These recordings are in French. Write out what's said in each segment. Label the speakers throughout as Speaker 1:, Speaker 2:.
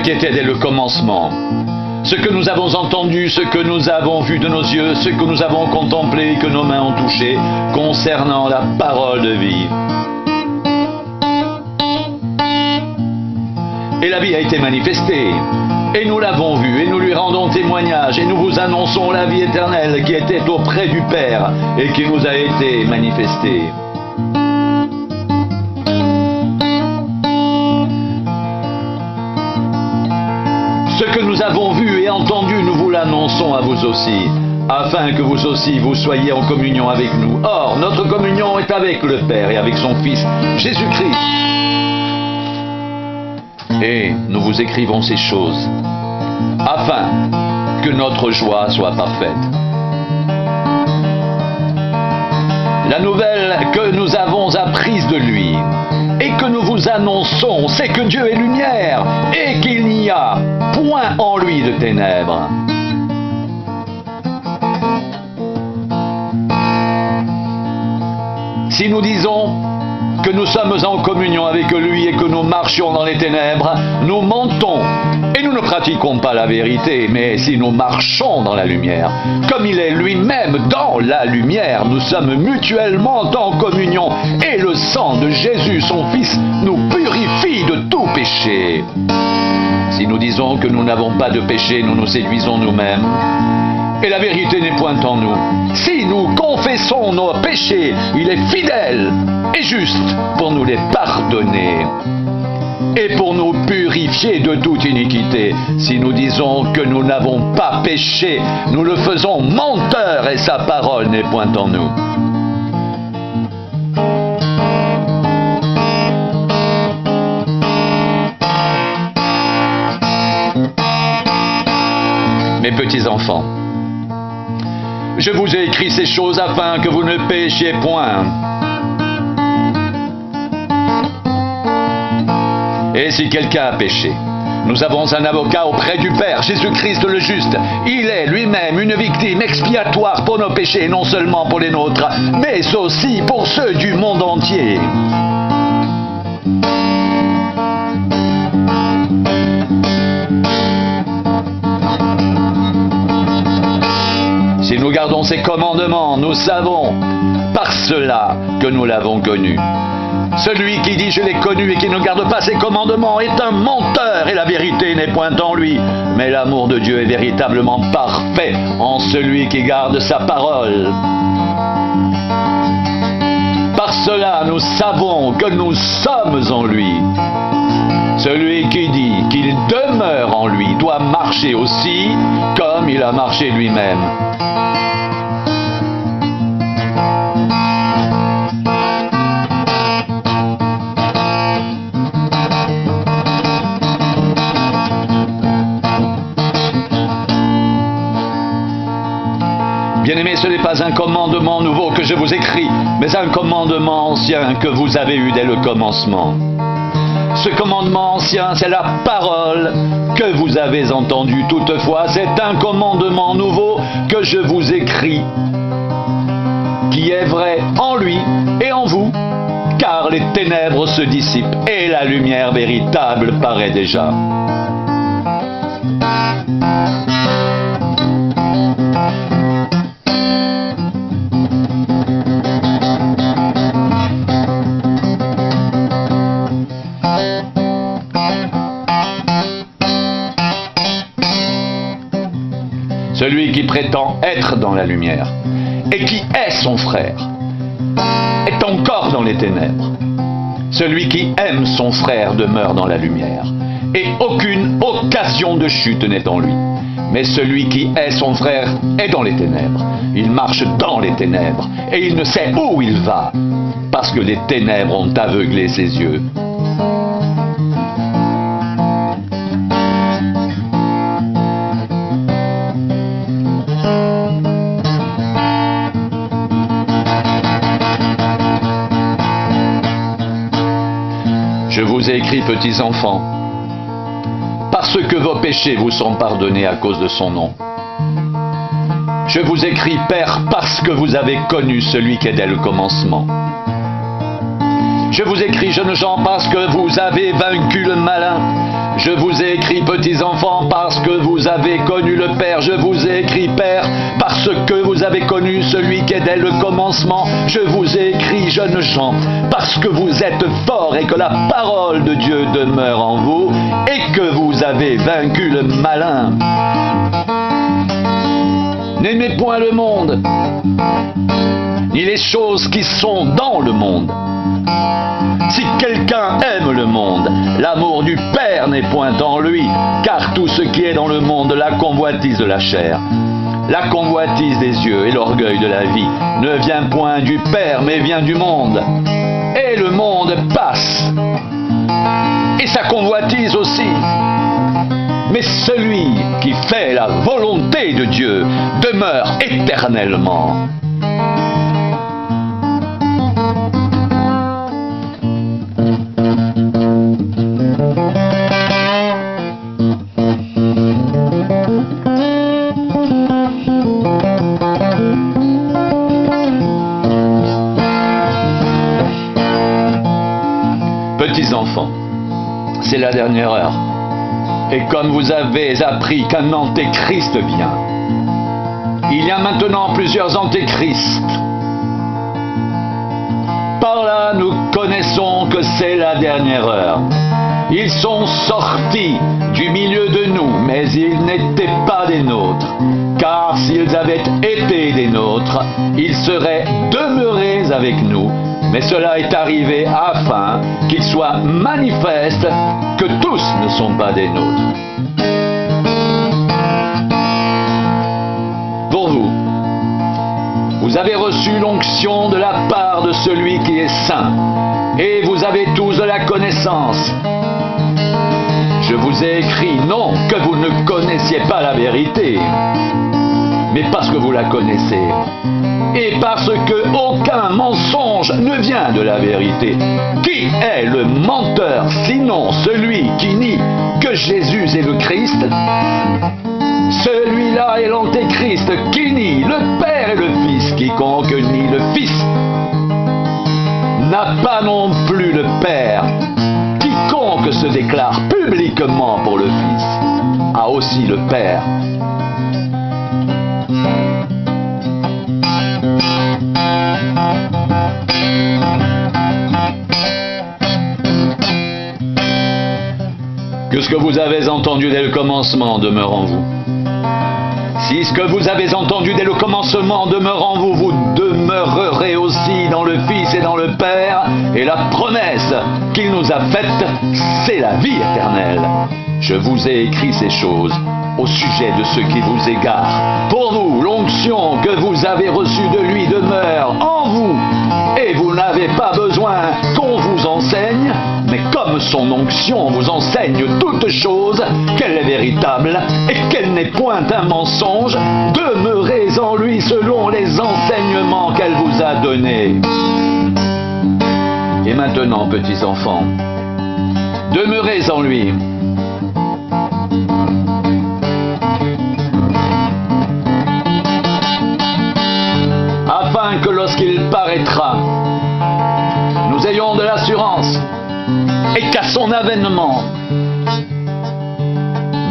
Speaker 1: qui était dès le commencement, ce que nous avons entendu, ce que nous avons vu de nos yeux, ce que nous avons contemplé et que nos mains ont touché concernant la parole de vie. Et la vie a été manifestée, et nous l'avons vue, et nous lui rendons témoignage, et nous vous annonçons la vie éternelle qui était auprès du Père et qui nous a été manifestée. Ce que nous avons vu et entendu, nous vous l'annonçons à vous aussi, afin que vous aussi vous soyez en communion avec nous. Or, notre communion est avec le Père et avec son Fils, Jésus-Christ. Et nous vous écrivons ces choses, afin que notre joie soit parfaite. La nouvelle que nous avons apprise de lui et que nous vous annonçons, c'est que Dieu est lumière et qu'il n'y a point en lui de ténèbres. Si nous disons que nous sommes en communion avec lui et que nous marchions dans les ténèbres, nous mentons et nous ne pratiquons pas la vérité. Mais si nous marchons dans la lumière, comme il est lui-même dans la lumière, nous sommes mutuellement en communion et le sang de Jésus, son Fils, nous purifie de tout péché. Si nous disons que nous n'avons pas de péché, nous nous séduisons nous-mêmes et la vérité n'est point en nous. Si nous confessons nos péchés, il est fidèle et juste pour nous les pardonner et pour nous purifier de toute iniquité. Si nous disons que nous n'avons pas péché, nous le faisons menteur et sa parole n'est point en nous. Mes petits enfants, je vous ai écrit ces choses afin que vous ne péchiez point. Et si quelqu'un a péché, nous avons un avocat auprès du Père, Jésus-Christ le juste. Il est lui-même une victime expiatoire pour nos péchés, non seulement pour les nôtres, mais aussi pour ceux du monde entier. Si nous gardons ses commandements, nous savons par cela que nous l'avons connu. Celui qui dit « je l'ai connu » et qui ne garde pas ses commandements est un menteur et la vérité n'est point en lui. Mais l'amour de Dieu est véritablement parfait en celui qui garde sa parole. Par cela, nous savons que nous sommes en lui. Celui qui dit qu'il demeure en lui doit marcher aussi comme il a marché lui-même. Bien-aimés, ce n'est pas un commandement nouveau que je vous écris, mais un commandement ancien que vous avez eu dès le commencement. Ce commandement ancien, c'est la parole que vous avez entendue. Toutefois, c'est un commandement nouveau que je vous écris, qui est vrai en lui et en vous, car les ténèbres se dissipent et la lumière véritable paraît déjà. Celui qui prétend être dans la lumière et qui est son frère est encore dans les ténèbres. Celui qui aime son frère demeure dans la lumière et aucune occasion de chute n'est en lui. Mais celui qui est son frère est dans les ténèbres. Il marche dans les ténèbres et il ne sait où il va parce que les ténèbres ont aveuglé ses yeux. Je vous ai écrit, petits enfants, parce que vos péchés vous sont pardonnés à cause de son nom. Je vous écris, Père, parce que vous avez connu celui qui est dès le commencement. Je vous écris, jeunes gens, parce que vous avez vaincu le malin. Je vous ai écrit, petits enfants, parce que vous avez connu le Père. Je vous ai écrit, Père, parce que vous avez connu celui qui est dès le commencement. Je vous ai écrit, jeunes gens, parce que vous êtes forts et que la parole de Dieu demeure en vous et que vous avez vaincu le malin. N'aimez point le monde, ni les choses qui sont dans le monde. Si quelqu'un aime le monde, l'amour du Père n'est point en lui, car tout ce qui est dans le monde, la convoitise de la chair, la convoitise des yeux et l'orgueil de la vie, ne vient point du Père, mais vient du monde. Et le monde passe, et sa convoitise aussi. Mais celui qui fait la volonté de Dieu demeure éternellement. Petits enfants, c'est la dernière heure. Et comme vous avez appris qu'un antéchrist vient, il y a maintenant plusieurs antéchrists. Par là, nous connaissons que c'est la dernière heure. Ils sont sortis du milieu de nous, mais ils n'étaient pas des nôtres. Car s'ils avaient été des nôtres, ils seraient demeurés avec nous. Mais cela est arrivé afin qu'il soit manifeste que tous ne sont pas des nôtres. Pour vous, vous avez reçu l'onction de la part de celui qui est saint, et vous avez tous de la connaissance. Je vous ai écrit, non que vous ne connaissiez pas la vérité, mais parce que vous la connaissez. Et parce que aucun mensonge ne vient de la vérité. Qui est le menteur, sinon celui qui nie que Jésus est le Christ? Celui-là est l'antéchrist qui nie le Père et le Fils. Quiconque nie le Fils n'a pas non plus le Père. Quiconque se déclare publiquement pour le Fils a aussi le Père. Que ce que vous avez entendu dès le commencement demeure en vous. Si ce que vous avez entendu dès le commencement demeure en vous, vous demeurerez aussi dans le Fils et dans le Père. Et la promesse qu'il nous a faite, c'est la vie éternelle. Je vous ai écrit ces choses au sujet de ceux qui vous égarent. Pour vous, l'onction que vous avez reçue de lui demeure en vous. Et vous n'avez pas besoin qu'on vous enseigne, mais comme son onction vous enseigne toutes choses, qu'elle est véritable et qu'elle n'est point un mensonge, demeurez en lui selon les enseignements qu'elle vous a donnés. Et maintenant, petits enfants, demeurez en lui. Afin que lorsqu'il paraîtra, nous ayons de l'assurance et qu'à son avènement,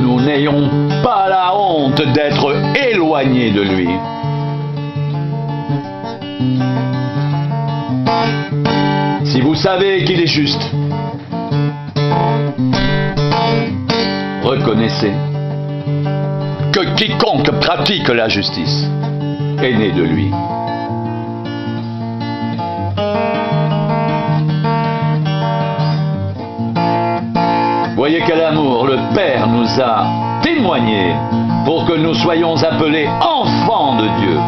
Speaker 1: nous n'ayons pas la honte d'être éloignés de lui. Si vous savez qu'il est juste, reconnaissez que quiconque pratique la justice est né de lui. Voyez quel amour le Père nous a témoigné pour que nous soyons appelés enfants de Dieu.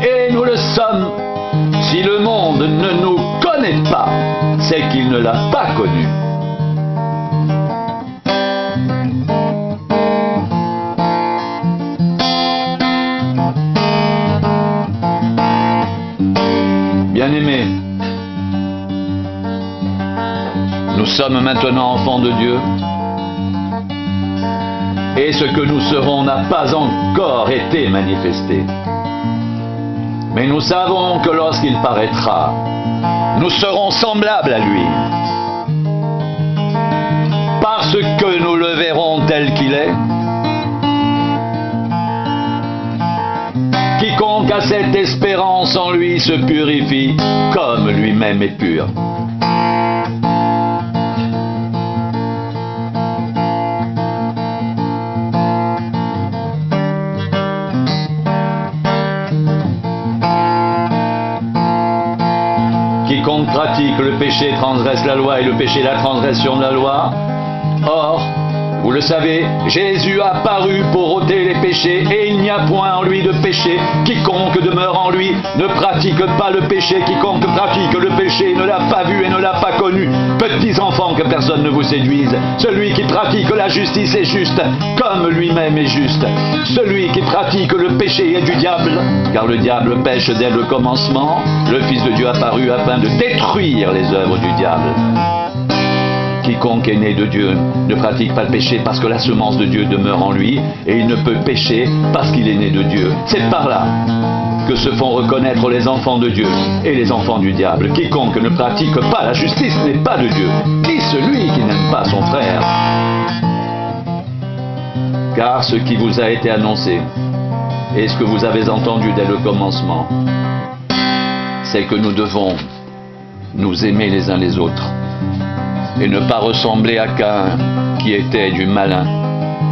Speaker 1: Et nous le sommes. Si le monde ne nous connaît pas, c'est qu'il ne l'a pas connu. Bien-aimés, nous sommes maintenant enfants de Dieu, et ce que nous serons n'a pas encore été manifesté. Mais nous savons que lorsqu'il paraîtra, nous serons semblables à lui, que nous le verrons tel qu'il est. Quiconque a cette espérance en lui se purifie comme lui-même est pur. Quiconque pratique le péché transgresse la loi et le péché la transgression de la loi. Or, vous le savez, Jésus a paru pour ôter les péchés et il n'y a point en lui de péché. Quiconque demeure en lui ne pratique pas le péché. Quiconque pratique le péché ne l'a pas vu et ne l'a pas connu. Petits enfants, que personne ne vous séduise. Celui qui pratique la justice est juste, comme lui-même est juste. Celui qui pratique le péché est du diable, car le diable pêche dès le commencement. Le Fils de Dieu apparut afin de détruire les œuvres du diable. Quiconque est né de Dieu ne pratique pas le péché parce que la semence de Dieu demeure en lui et il ne peut pécher parce qu'il est né de Dieu. C'est par là que se font reconnaître les enfants de Dieu et les enfants du diable. Quiconque ne pratique pas la justice n'est pas de Dieu, ni celui qui n'aime pas son frère. Car ce qui vous a été annoncé et ce que vous avez entendu dès le commencement, c'est que nous devons nous aimer les uns les autres et ne pas ressembler à Caïn qui était du malin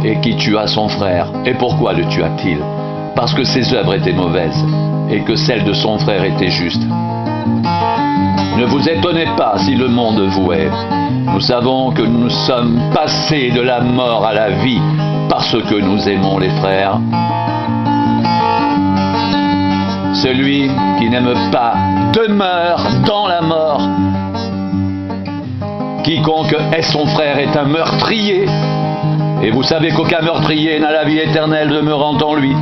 Speaker 1: et qui tua son frère. Et pourquoi le tua-t-il? Parce que ses œuvres étaient mauvaises et que celles de son frère étaient justes. Ne vous étonnez pas si le monde vous hait. Nous savons que nous sommes passés de la mort à la vie parce que nous aimons les frères. Celui qui n'aime pas demeure dans la mort. Quiconque est son frère est un meurtrier. Et vous savez qu'aucun meurtrier n'a la vie éternelle demeurant en lui.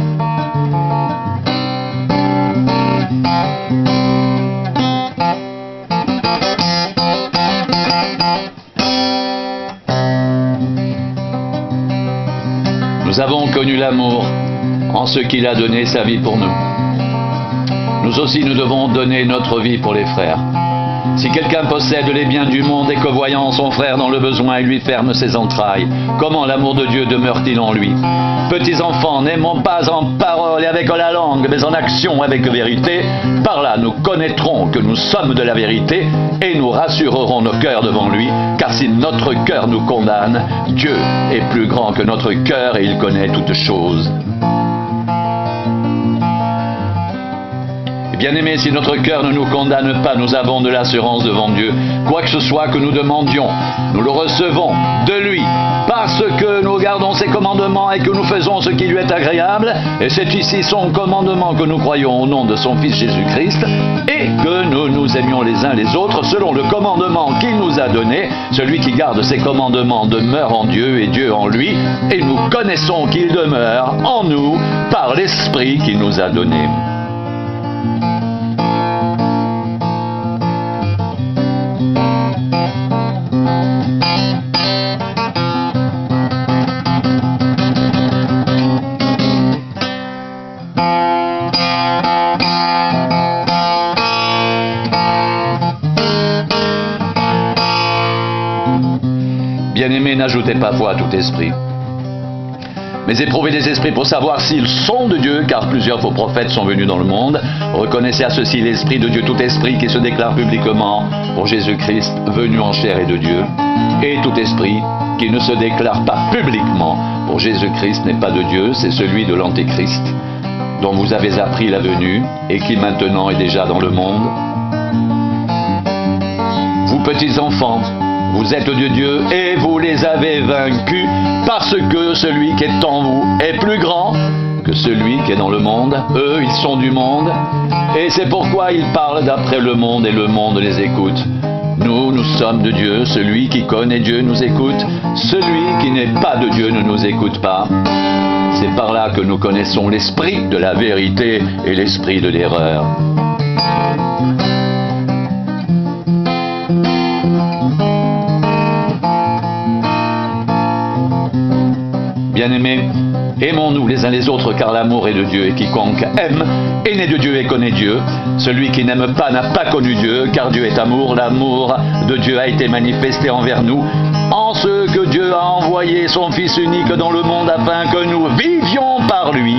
Speaker 1: Nous avons connu l'amour en ce qu'il a donné sa vie pour nous. Nous aussi, nous devons donner notre vie pour les frères. Si quelqu'un possède les biens du monde et que voyant son frère dans le besoin, il lui ferme ses entrailles, comment l'amour de Dieu demeure-t-il en lui? Petits enfants, n'aimons pas en parole et avec la langue, mais en action avec vérité. Par là, nous connaîtrons que nous sommes de la vérité et nous rassurerons nos cœurs devant lui, car si notre cœur nous condamne, Dieu est plus grand que notre cœur et il connaît toutes choses. Bien-aimés, si notre cœur ne nous condamne pas, nous avons de l'assurance devant Dieu. Quoi que ce soit que nous demandions, nous le recevons de lui, parce que nous gardons ses commandements et que nous faisons ce qui lui est agréable. Et c'est ici son commandement que nous croyons au nom de son Fils Jésus-Christ, et que nous nous aimions les uns les autres selon le commandement qu'il nous a donné. Celui qui garde ses commandements demeure en Dieu et Dieu en lui, et nous connaissons qu'il demeure en nous par l'Esprit qu'il nous a donné. Bien-aimés, n'ajoutez pas foi à tout esprit, mais éprouvez les esprits pour savoir s'ils sont de Dieu, car plusieurs faux prophètes sont venus dans le monde. Reconnaissez à ceci l'Esprit de Dieu, tout esprit qui se déclare publiquement pour Jésus-Christ, venu en chair et de Dieu, et tout esprit qui ne se déclare pas publiquement pour Jésus-Christ n'est pas de Dieu, c'est celui de l'Antéchrist, dont vous avez appris la venue et qui maintenant est déjà dans le monde. Vous petits enfants, vous êtes de Dieu et vous les avez vaincus parce que celui qui est en vous est plus grand que celui qui est dans le monde. Eux, ils sont du monde et c'est pourquoi ils parlent d'après le monde et le monde les écoute. Nous, nous sommes de Dieu. Celui qui connaît Dieu nous écoute. Celui qui n'est pas de Dieu ne nous écoute pas. C'est par là que nous connaissons l'esprit de la vérité et l'esprit de l'erreur. Bien-aimés, aimons-nous les uns les autres, car l'amour est de Dieu, et quiconque aime est né de Dieu et connaît Dieu. Celui qui n'aime pas n'a pas connu Dieu, car Dieu est amour. L'amour de Dieu a été manifesté envers nous, en ce que Dieu a envoyé son Fils unique dans le monde afin que nous vivions par lui.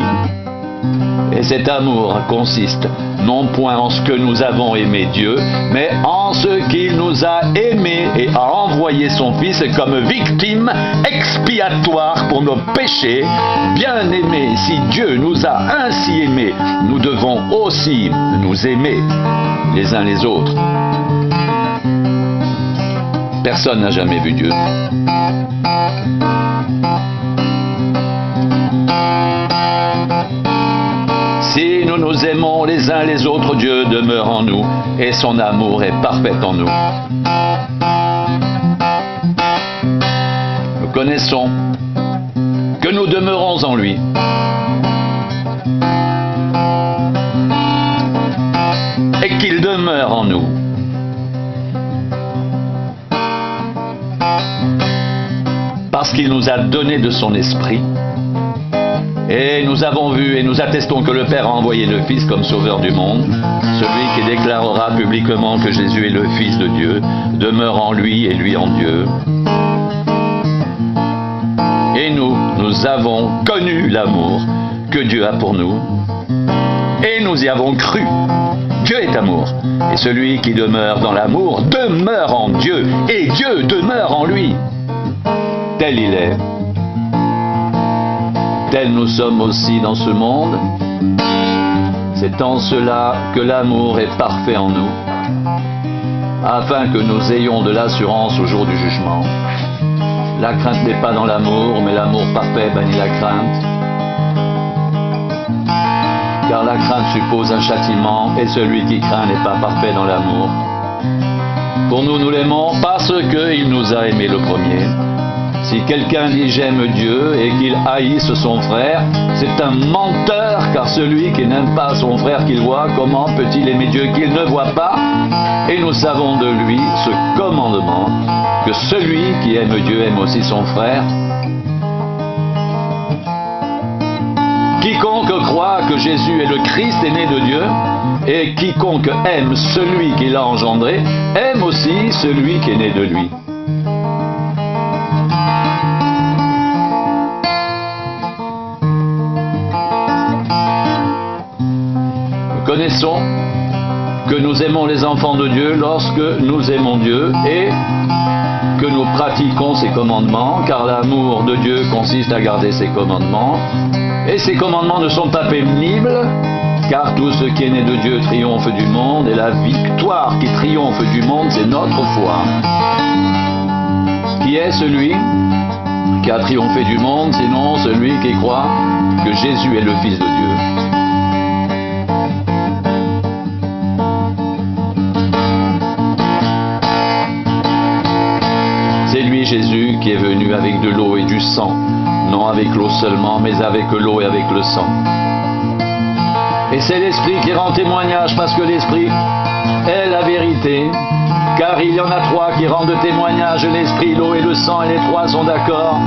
Speaker 1: Et cet amour consiste non point en ce que nous avons aimé Dieu, mais en ce qu'il nous a aimés et a envoyé son Fils comme victime expiatoire pour nos péchés. Bien-aimés, si Dieu nous a ainsi aimés, nous devons aussi nous aimer les uns les autres. Personne n'a jamais vu Dieu. Si nous nous aimons les uns les autres, Dieu demeure en nous et son amour est parfait en nous. Nous connaissons que nous demeurons en lui. Et qu'il demeure en nous. Parce qu'il nous a donné de son esprit. Et nous avons vu et nous attestons que le Père a envoyé le Fils comme sauveur du monde. Celui qui déclarera publiquement que Jésus est le Fils de Dieu demeure en lui et lui en Dieu. Et nous avons connu l'amour que Dieu a pour nous. Et nous y avons cru. Dieu est amour. Et celui qui demeure dans l'amour demeure en Dieu. Et Dieu demeure en lui. Tel il est. Tel nous sommes aussi dans ce monde. C'est en cela que l'amour est parfait en nous, afin que nous ayons de l'assurance au jour du jugement. La crainte n'est pas dans l'amour, mais l'amour parfait bannit la crainte. Car la crainte suppose un châtiment, et celui qui craint n'est pas parfait dans l'amour. Pour nous, nous l'aimons parce qu'il nous a aimés le premier. Si quelqu'un dit j'aime Dieu et qu'il haïsse son frère, c'est un menteur, car celui qui n'aime pas son frère qu'il voit, comment peut-il aimer Dieu qu'il ne voit pas? Et nous savons de lui ce commandement, que celui qui aime Dieu aime aussi son frère. Quiconque croit que Jésus est le Christ est né de Dieu, et quiconque aime celui qui l'a engendré, aime aussi celui qui est né de lui. Connaissons que nous aimons les enfants de Dieu lorsque nous aimons Dieu et que nous pratiquons ses commandements, car l'amour de Dieu consiste à garder ses commandements. Et ces commandements ne sont pas pénibles, car tout ce qui est né de Dieu triomphe du monde, et la victoire qui triomphe du monde, c'est notre foi. Qui est celui qui a triomphé du monde, sinon celui qui croit que Jésus est le Fils de Dieu? C'est lui, Jésus, qui est venu avec de l'eau et du sang, non avec l'eau seulement, mais avec l'eau et avec le sang. Et c'est l'Esprit qui rend témoignage, parce que l'Esprit est la vérité, car il y en a trois qui rendent témoignage, l'Esprit, l'eau et le sang, et les trois sont d'accord.